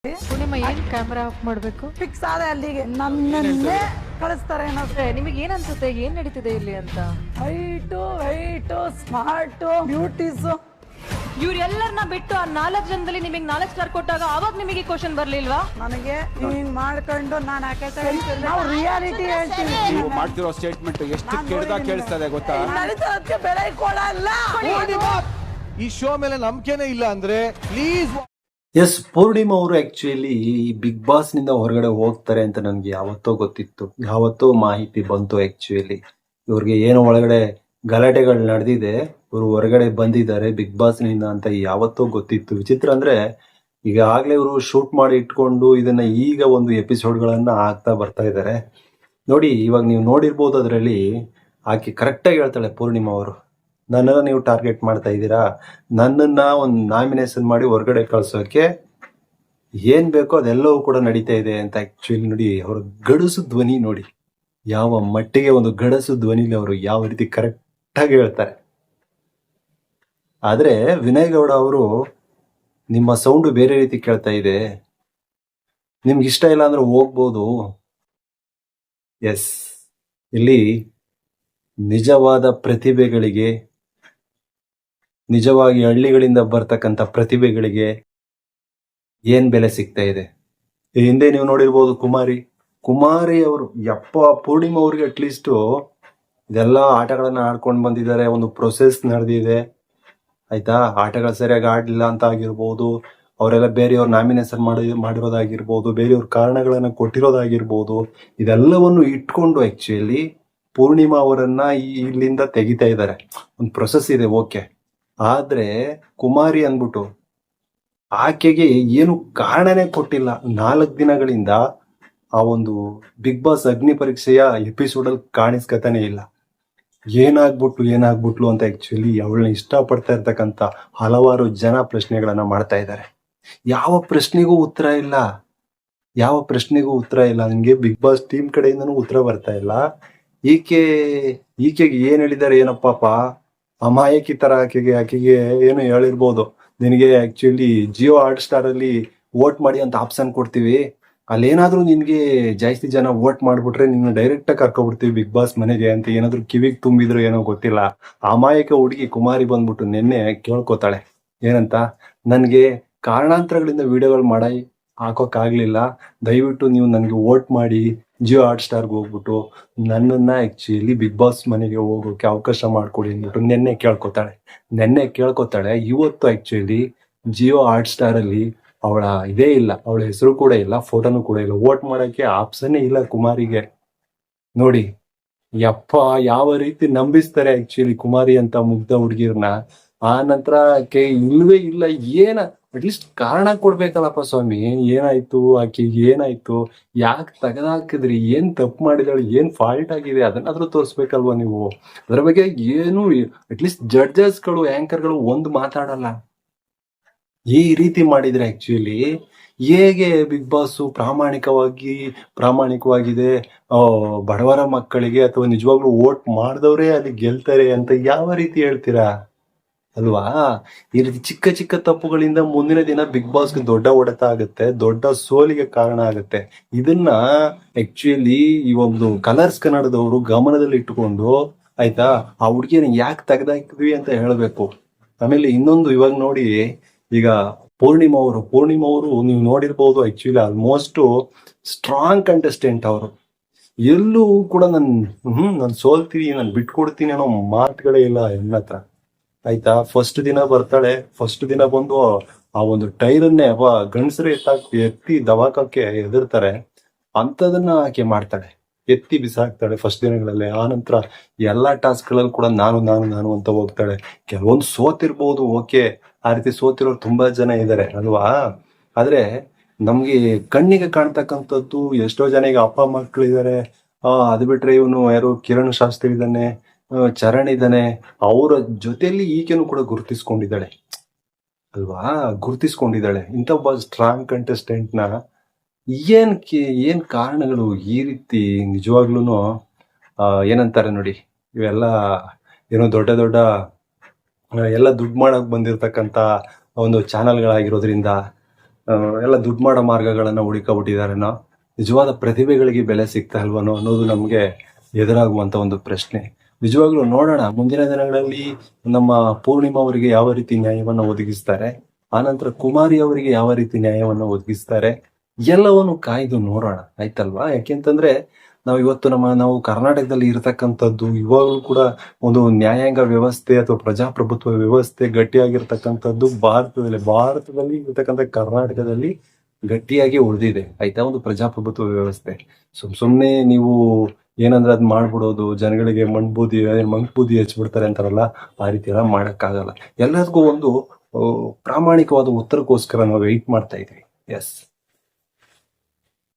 ಪೂರ್ಣಿಮಾ ಏನ್ camera off ಮಾಡ್ಬೇಕು? Fix ಆದ ಅಲ್ಲಿಗೆ ನನ್ನನ್ನೇ ಕಳಿಸ್ತಾರೆ ನಿಮಗೆ ಏನ್ ಅನ್ಸುತ್ತೆ ಏನ್ ನಡೀತಿದೆ ಇಲ್ಲಿ ಅಂತ? ಹೈಟು ಸ್ಮಾರ್ಟ್ ಬ್ಯೂಟೀಸ್ ಇವ್ರೆಲ್ಲರನ್ನ ಬಿಟ್ಟು ಆ 4 ಜನದಲ್ಲಿ ನಿಮಗೆ 4 ಸ್ಟಾರ್ ಕೊಟ್ಟಾಗ ಅವಾಗ ನಿಮಗೆ ಕ್ವಶನ್ ಬರ್ಲಿಲ್ವಾ? ನನಗೆ ಹಿಂಗ್ ಮಾಡ್ಕೊಂಡು ನಾನು ನಾವು ರಿಯಾಲಿಟಿ ಹೇಳ್ತೀವಿ. ನೀವು ಮಾಡ್ತಿರೋ ಸ್ಟೇಟ್ಮೆಂಟ್ ಎಷ್ಟು ಕೆಟ್ಟದಾಗ ಕೇಳಿಸ್ತದೆ ಗೊತ್ತಾ? ನಡೀತದಕ್ಕೆ ಬೆಲೆ ಕೊಡಲ್ಲ. ಈ ಶೋ ಮೇಲೆ ನಂಬಿಕೆನೇ ಇಲ್ಲ ಅಂದ್ರೆ ಪ್ಲೀಸ್. ಎಸ್, ಪೂರ್ಣಿಮಾ ಅವರು ಆಕ್ಚುಲಿ ಬಿಗ್ ಬಾಸ್ ನಿಂದ ಹೊರಗಡೆ ಹೋಗ್ತಾರೆ ಅಂತ ನನ್ಗೆ ಯಾವತ್ತೋ ಗೊತ್ತಿತ್ತು, ಯಾವತ್ತೋ ಮಾಹಿತಿ ಬಂತು. ಆಕ್ಚುಲಿ ಇವ್ರಿಗೆ ಏನೋ ಒಳಗಡೆ ಗಲಾಟೆಗಳು ನಡೆದಿದೆ, ಇವರು ಹೊರಗಡೆ ಬಂದಿದ್ದಾರೆ ಬಿಗ್ ಬಾಸ್ ನಿಂದ ಅಂತ ಯಾವತ್ತೋ ಗೊತ್ತಿತ್ತು. ವಿಚಿತ್ರ ಅಂದ್ರೆ ಈಗಾಗಲೇ ಇವರು ಶೂಟ್ ಮಾಡಿ ಇಟ್ಕೊಂಡು ಇದನ್ನ ಈಗ ಒಂದು ಎಪಿಸೋಡ್ಗಳನ್ನ ಹಾಕ್ತಾ ಬರ್ತಾ ಇದ್ದಾರೆ. ನೋಡಿ, ಇವಾಗ ನೀವು ನೋಡಿರ್ಬೋದು, ಅದರಲ್ಲಿ ಆಕೆ ಕರೆಕ್ಟಾಗಿ ಹೇಳ್ತಾಳೆ ಪೂರ್ಣಿಮಾ ಅವರು, ನನ್ನನ್ನ ನೀವು ಟಾರ್ಗೆಟ್ ಮಾಡ್ತಾ ಇದ್ದೀರಾ, ನನ್ನನ್ನ ಒಂದು ನಾಮಿನೇಷನ್ ಮಾಡಿ ಹೊರಗಡೆ ಕಳ್ಸೋಕೆ ಏನ್ ಬೇಕೋ ಅದೆಲ್ಲವೂ ಕೂಡ ನಡೀತಾ ಇದೆ ಅಂತ. ಆಕ್ಚುಲಿ ನೋಡಿ, ಅವ್ರ ಗಡಸು ಧ್ವನಿ ನೋಡಿ, ಯಾವ ಮಟ್ಟಿಗೆ ಒಂದು ಗಡಸು ಧ್ವನಿಲಿ ಅವರು ಯಾವ ರೀತಿ ಕರೆಕ್ಟಾಗಿ ಹೇಳ್ತಾರೆ. ಆದ್ರೆ ವಿನಯ್ ಗೌಡ ಅವರು, ನಿಮ್ಮ ಸೌಂಡು ಬೇರೆ ರೀತಿ ಕೇಳ್ತಾ ಇದೆ, ನಿಮ್ಗೆ ಇಷ್ಟ ಇಲ್ಲ ಅಂದ್ರೆ ಹೋಗ್ಬೋದು. ಎಸ್, ಇಲ್ಲಿ ನಿಜವಾದ ಪ್ರತಿಭೆಗಳಿಗೆ, ನಿಜವಾಗಿ ಹಳ್ಳಿಗಳಿಂದ ಬರ್ತಕ್ಕಂಥ ಪ್ರತಿಭೆಗಳಿಗೆ ಏನ್ ಬೆಲೆ ಸಿಗ್ತಾ ಇದೆ. ಈ ಹಿಂದೆ ನೀವು ನೋಡಿರ್ಬೋದು ಕುಮಾರಿ ಅವರು, ಯಪ್ಪ, ಪೂರ್ಣಿಮಾ ಅವ್ರಿಗೆ ಅಟ್ಲೀಸ್ಟ್ ಇದೆಲ್ಲ ಆಟಗಳನ್ನ ಆಡ್ಕೊಂಡು ಬಂದಿದ್ದಾರೆ, ಒಂದು ಪ್ರೊಸೆಸ್ ನಡೆದಿದೆ ಆಯ್ತಾ. ಆಟಗಳು ಸರಿಯಾಗಿ ಆಡ್ಲಿಲ್ಲ ಅಂತ ಆಗಿರ್ಬೋದು, ಅವರೆಲ್ಲ ಬೇರೆಯವ್ರ ನಾಮಿನೇಷನ್ ಮಾಡಿರೋದಾಗಿರ್ಬೋದು, ಬೇರೆಯವ್ರ ಕಾರಣಗಳನ್ನ ಕೊಟ್ಟಿರೋದಾಗಿರ್ಬೋದು, ಇದೆಲ್ಲವನ್ನು ಇಟ್ಕೊಂಡು ಆಕ್ಚುಲಿ ಪೂರ್ಣಿಮಾ ಅವರನ್ನ ಇಲ್ಲಿಂದ ತೆಗಿತಾ ಇದ್ದಾರೆ. ಒಂದು ಪ್ರೊಸೆಸ್ ಇದೆ, ಓಕೆ. ಆದ್ರೆ ಕುಮಾರಿ ಅಂದ್ಬಿಟ್ಟು ಆಕೆಗೆ ಏನು ಕಾರಣನೇ ಕೊಟ್ಟಿಲ್ಲ. 4 ದಿನಗಳಿಂದ ಆ ಒಂದು ಬಿಗ್ ಬಾಸ್ ಅಗ್ನಿ ಪರೀಕ್ಷೆಯ ಎಪಿಸೋಡ್ ಅಲ್ಲಿ ಕಾಣಿಸ್ಕತಾನೆ ಇಲ್ಲ. ಏನಾಗ್ಬಿಟ್ಲು ಅಂತ ಆಕ್ಚುಲಿ ಅವಳನ್ನ ಇಷ್ಟಪಡ್ತಾ ಇರ್ತಕ್ಕಂಥ ಹಲವಾರು ಜನ ಪ್ರಶ್ನೆಗಳನ್ನ ಮಾಡ್ತಾ ಇದ್ದಾರೆ. ಯಾವ ಪ್ರಶ್ನೆಗೂ ಉತ್ತರ ಇಲ್ಲ. ನಿಮ್ಗೆ ಬಿಗ್ ಬಾಸ್ ಟೀಮ್ ಕಡೆಯಿಂದನೂ ಉತ್ತರ ಬರ್ತಾ ಇಲ್ಲ. ಈಕೆಗೆ ಏನ್ ಹೇಳಿದ್ದಾರೆ ಏನಪ್ಪಾಪ, ಅಮಾಯಕಿ ತರ ಆಕೆಗೆ ಏನು ಹೇಳಿರ್ಬೋದು, ನಿನಗೆ ಆಕ್ಚುಲಿ ಜಿಯೋ ಹಾಟ್ ಸ್ಟಾರ್ ಅಲ್ಲಿ ವೋಟ್ ಮಾಡಿ ಅಂತ ಆಪ್ಷನ್ ಕೊಡ್ತೀವಿ, ಅಲ್ಲೇನಾದ್ರೂ ನಿನ್ಗೆ ಜಾಸ್ತಿ ಜನ ವೋಟ್ ಮಾಡ್ಬಿಟ್ರೆ ನಿನ್ನ ಡೈರೆಕ್ಟ್ ಆಗಿ ಕರ್ಕೊಬಿಡ್ತೀವಿ ಬಿಗ್ ಬಾಸ್ ಮನೆಗೆ ಅಂತ ಏನಾದ್ರು ಕಿವಿಗೆ ತುಂಬಿದ್ರು ಏನೋ ಗೊತ್ತಿಲ್ಲ. ಅಮಾಯಕ ಹುಡುಗಿ ಕುಮಾರಿ ಬಂದ್ಬಿಟ್ಟು ನಿನ್ನೆ ಕೇಳ್ಕೊತಾಳೆ ಏನಂತ, ನನ್ಗೆ ಕಾರಣಾಂತರಗಳಿಂದ ವಿಡಿಯೋಗಳು ಹಾಕೋಕ್ಕಾಗ್ಲಿಲ್ಲ, ದಯವಿಟ್ಟು ನೀವು ನನಗೆ ವೋಟ್ ಮಾಡಿ ಜಿಯೋ ಹಾಟ್ ಸ್ಟಾರ್ಗೆ ಹೋಗ್ಬಿಟ್ಟು ನನ್ನನ್ನ ಆಕ್ಚುಲಿ ಬಿಗ್ ಬಾಸ್ ಮನೆಗೆ ಹೋಗೋಕೆ ಅವಕಾಶ ಮಾಡ್ಕೊಡಿ ಅಂದ್ಬಿಟ್ಟು ನೆನ್ನೆ ಕೇಳ್ಕೊತಾಳೆ. ಇವತ್ತು ಆಕ್ಚುಲಿ ಜಿಯೋ ಹಾಟ್ ಸ್ಟಾರ್ ಅಲ್ಲಿ ಅವಳ ಇದೇ ಇಲ್ಲ, ಅವಳ ಹೆಸರು ಕೂಡ ಇಲ್ಲ, ಫೋಟೋನು ಕೂಡ ಇಲ್ಲ, ವೋಟ್ ಮಾಡಕ್ಕೆ ಆಪ್ಷನ್ನೇ ಇಲ್ಲ ಕುಮಾರಿಗೆ. ನೋಡಿ ಯಪ್ಪ, ಯಾವ ರೀತಿ ನಂಬಿಸ್ತಾರೆ ಆಕ್ಚುಲಿ ಕುಮಾರಿ ಅಂತ ಮುಗ್ಧ ಹುಡುಗಿರ್ನ. ಆ ನಂತರ ಇಲ್ವೇ ಇಲ್ಲ, ಅಟ್ಲೀಸ್ಟ್ ಕಾರಣ ಕೊಡ್ಬೇಕಲ್ಲಪ್ಪ ಸ್ವಾಮಿ, ಏನಾಯ್ತು ಆಕೆಗೆ, ಏನಾಯ್ತು, ಯಾಕೆ ತೆಗೆದಾಕಿದ್ರಿ, ಏನ್ ತಪ್ಪು ಮಾಡಿದಾಳು, ಏನ್ ಫಾಲ್ಟ್ ಆಗಿದೆ, ಅದನ್ನಾದ್ರೂ ತೋರಿಸ್ಬೇಕಲ್ವಾ ನೀವು. ಅದ್ರ ಬಗ್ಗೆ ಏನು ಅಟ್ಲೀಸ್ಟ್ ಜಡ್ಜಸ್ಗಳು, ಆಂಕರ್ಗಳು ಒಂದು ಮಾತಾಡಲ್ಲ. ಈ ರೀತಿ ಮಾಡಿದ್ರೆ ಆಕ್ಚುಲಿ ಹೇಗೆ ಬಿಗ್ ಬಾಸ್ ಪ್ರಾಮಾಣಿಕವಾಗಿದೆ, ಬಡವರ ಮಕ್ಕಳಿಗೆ ಅಥವಾ ನಿಜವಾಗ್ಲೂ ವೋಟ್ ಮಾಡಿದವರೇ ಅಲ್ಲಿ ಗೆಲ್ತಾರೆ ಅಂತ ಯಾವ ರೀತಿ ಹೇಳ್ತೀರಾ ಅಲ್ವಾ? ಈ ರೀತಿ ಚಿಕ್ಕ ತಪ್ಪುಗಳಿಂದ ಮುಂದಿನ ದಿನ ಬಿಗ್ ಬಾಸ್ಗೆ ದೊಡ್ಡ ಹೊಡೆತ ಆಗುತ್ತೆ, ದೊಡ್ಡ ಸೋಲಿಗೆ ಕಾರಣ ಆಗುತ್ತೆ. ಇದನ್ನ ಆಕ್ಚುಲಿ ಈ ಒಂದು ಕಲರ್ಸ್ ಕನ್ನಡದವರು ಗಮನದಲ್ಲಿ ಇಟ್ಟುಕೊಂಡು ಆಯ್ತಾ, ಆ ಹುಡುಗಿಯನ್ನ ಯಾಕೆ ತೆಗೆದಾಕಿದ್ವಿ ಅಂತ ಹೇಳ್ಬೇಕು. ಆಮೇಲೆ ಇನ್ನೊಂದು, ಇವಾಗ ನೋಡಿ, ಈಗ ಪೂರ್ಣಿಮಾ ಅವರು ನೀವು ನೋಡಿರ್ಬೋದು, ಆಕ್ಚುಲಿ ಆಲ್ಮೋಸ್ಟ್ ಸ್ಟ್ರಾಂಗ್ ಕಂಟೆಸ್ಟೆಂಟ್ ಅವರು. ಎಲ್ಲೂ ಕೂಡ ನಾನು ಸೋಲ್ತೀನಿ, ನಾನು ಬಿಟ್ಕೊಡ್ತೀನಿ ಅನ್ನೋ ಮಾತುಗಳೇ ಇಲ್ಲ ನನ್ನ ಹತ್ರ ಆಯ್ತಾ. ಫಸ್ಟ್ ದಿನ ಬರ್ತಾಳೆ, ಫಸ್ಟ್ ದಿನ ಬಂದು ಆ ಒಂದು ಟೈರನ್ನೇ ಗಂಡಸರು ಎತ್ತಿ ದವಾಕಕ್ಕೆ ಎದುರ್ತಾರೆ, ಅಂಥದನ್ನ ಆಕೆ ಮಾಡ್ತಾಳೆ, ಎತ್ತಿ ಬಿಸಾಕ್ತಾಳೆ ಫಸ್ಟ್ ದಿನಗಳಲ್ಲಿ. ಆ ನಂತರ ಎಲ್ಲಾ ಟಾಸ್ಕ್ ಗಳಲ್ಲಿ ಕೂಡ ನಾನು ಅಂತ ಹೋಗ್ತಾಳೆ. ಕೆಲವೊಂದು ಸೋತಿರ್ಬೋದು, ಓಕೆ, ಆ ರೀತಿ ಸೋತಿರೋರು ತುಂಬಾ ಜನ ಇದ್ದಾರೆ ಅಲ್ವಾ. ಆದ್ರೆ ನಮ್ಗೆ ಕಣ್ಣಿಗೆ ಕಾಣ್ತಕ್ಕಂಥದ್ದು ಎಷ್ಟೋ ಜನ, ಈಗ ಅಪ್ಪ ಮಕ್ಕಳಿದ್ದಾರೆ, ಅದು ಬಿಟ್ರೆ ಇವನು ಯಾರು ಕಿರಣ್ ಶಾಸ್ತ್ರಿ ಇದ್ದಾನೆ, ಚರಣ್ ಇದ್ದಾನೆ, ಅವರ ಜೊತೆಯಲ್ಲಿ ಈಕೆನೂ ಕೂಡ ಗುರುತಿಸ್ಕೊಂಡಿದ್ದಾಳೆ. ಇಂಥ ಒಬ್ಬ ಸ್ಟ್ರಾಂಗ್ ಕಂಟೆಸ್ಟೆಂಟ್ ನ ಏನ್ ಕಾರಣಗಳು ಈ ರೀತಿ ನಿಜವಾಗ್ಲೂ ಏನಂತಾರೆ ನೋಡಿ, ಇವೆಲ್ಲ ಏನೋ ದೊಡ್ಡ ಎಲ್ಲ ದುಡ್ಡು ಮಾಡಕ್ ಬಂದಿರತಕ್ಕಂತ ಒಂದು ಚಾನೆಲ್ಗಳಾಗಿರೋದ್ರಿಂದ ಎಲ್ಲ ದುಡ್ಡು ಮಾಡೋ ಮಾರ್ಗಗಳನ್ನ ಹುಡುಕಬಿಟ್ಟಿದಾರೇನೋ, ನಿಜವಾದ ಪ್ರತಿಭೆಗಳಿಗೆ ಬೆಲೆ ಸಿಗ್ತಾ ಇಲ್ವನೋ ಅನ್ನೋದು ನಮ್ಗೆ ಎದುರಾಗುವಂತ ಒಂದು ಪ್ರಶ್ನೆ. ನಿಜವಾಗ್ಲೂ ನೋಡೋಣ ಮುಂದಿನ ದಿನಗಳಲ್ಲಿ ನಮ್ಮ ಪೂರ್ಣಿಮಾ ಅವರಿಗೆ ಯಾವ ರೀತಿ ನ್ಯಾಯವನ್ನ ಒದಗಿಸ್ತಾರೆ, ಆನಂತರ ಕುಮಾರಿ ಅವರಿಗೆ ಯಾವ ರೀತಿ ನ್ಯಾಯವನ್ನ ಒದಗಿಸ್ತಾರೆ, ಎಲ್ಲವನ್ನು ಕಾಯ್ದು ನೋಡೋಣ, ಆಯ್ತಲ್ವಾ? ಯಾಕೆಂತಂದ್ರೆ ನಾವು ಕರ್ನಾಟಕದಲ್ಲಿ ಇರತಕ್ಕಂಥದ್ದು ಇವಾಗಲೂ ಕೂಡ ಒಂದು ನ್ಯಾಯಾಂಗ ವ್ಯವಸ್ಥೆ ಅಥವಾ ಪ್ರಜಾಪ್ರಭುತ್ವ ವ್ಯವಸ್ಥೆ ಗಟ್ಟಿಯಾಗಿರ್ತಕ್ಕಂಥದ್ದು ಭಾರತದಲ್ಲಿ ಇರತಕ್ಕಂಥ ಕರ್ನಾಟಕದಲ್ಲಿ ಗಟ್ಟಿಯಾಗಿ ಉಳಿದಿದೆ, ಆಯ್ತಾ? ಒಂದು ಪ್ರಜಾಪ್ರಭುತ್ವ ವ್ಯವಸ್ಥೆ. ಸುಮ್ನೆ ನೀವು ಏನಂದ್ರೆ ಅದ್ ಮಾಡ್ಬಿಡೋದು, ಜನಗಳಿಗೆ ಮಂಕ್ಬೂದಿ ಹಚ್ಬಿಡ್ತಾರೆ ಅಂತಾರಲ್ಲ, ಆ ರೀತಿ ಎಲ್ಲ ಮಾಡಕ್ಕಾಗಲ್ಲ. ಎಲ್ಲದಕ್ಕೂ ಒಂದು ಪ್ರಾಮಾಣಿಕವಾದ ಉತ್ತರಕ್ಕೋಸ್ಕರ ನಾವು ವೆಯ್ಟ್ ಮಾಡ್ತಾ ಇದೀವಿ. ಎಸ್.